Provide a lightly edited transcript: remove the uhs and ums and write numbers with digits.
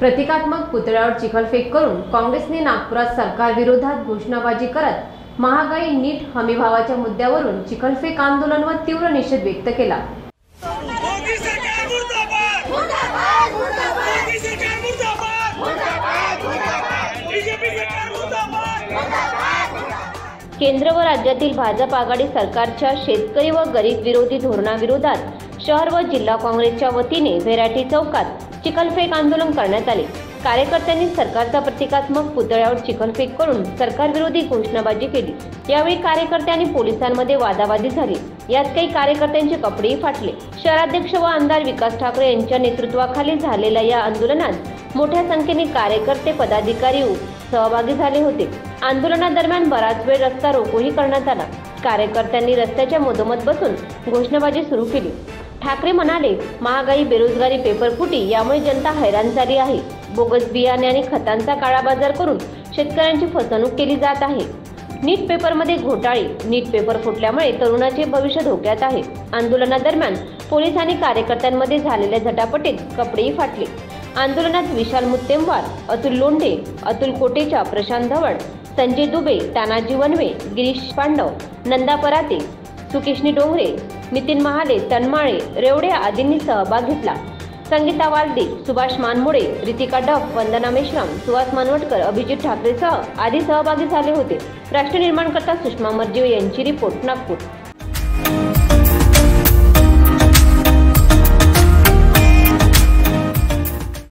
प्रतिकात्मक पुतळ्यावर चिखलफेक करून काँग्रेसने नागपुरात सरकारविरोधात घोषणाबाजी करत महागाई नीट हमीभावाच्या मुद्द्यावरून चिखलफेक आंदोलन व तीव्र निषेध व्यक्त केला। केंद्र व राज्यातील भाजप आघाडी सरकारच्या शेतकरी व गरीब विरोधी धोरणाविरोधात शहर व जिल्हा काँग्रेसच्या वतीने व्हेरायटी चौकात चिखलफेक आंदोलन करण्यात आले। कार्यकर्त्यांनी सरकारचा प्रतिकात्मक पुतळ्यावर चिखलफेक करून सरकारविरोधी घोषणाबाजी केली। यावेळी कार्यकर्ते आणि पोलिसांमध्ये वादावादी झाली। यात काही कार्यकर्त्यांचे कपडेही फाटले। शहराध्यक्ष व आमदार विकास ठाकरे यांच्या नेतृत्वाखाली झालेल्या या आंदोलनात मोठ्या संख्येने कार्यकर्ते पदाधिकारी सहभागी झाले होते। आंदोलनादरम्यान बराच वेळ रस्ता रोकोही करण्यात आला। कार्यकर्त्यांनी रस्त्याच्या मधोमध बसून घोषणाबाजी सुरू केली। ठाकरे म्हणाले, महागाई, बेरोजगारी, पेपरफुटी यामुळे जनता हैराण झाली आहे। बोगस बियाणे आणि खतांचा काळा बाजार करून शेतकऱ्यांची फसवणूक केली जात आहे। नीट पेपरमध्ये घोटाळे, नीट पेपर फुटल्यामुळे तरुणाचे भविष्य धोक्यात आहे। आंदोलनादरम्यान पोलीस आणि कार्यकर्त्यांमध्ये झालेल्या झटापटीत कपडेही फाटले। आंदोलनात विशाल मुत्तेमवार, अतुल लोंढे, अतुल कोटेचा, प्रशांत धवड, संजय दुबे, तानाजी वनवे, गिरीश पांडव, नंदा पराते, सुकेशनी डोंगरे, नितीन महाले, तन्माळे, रेवडे आदींनी सहभाग घेतला। संगीता वालदे, सुभाष मानमोडे, रितिका डफ, वंदना मेश्राम, सुहास मानवटकर, अभिजित ठाकरेसह आदी सहभागी झाले होते। राष्ट्र निर्माणकर्ता सुषमा मर्जीवे यांची रिपोर्ट, नागपूर।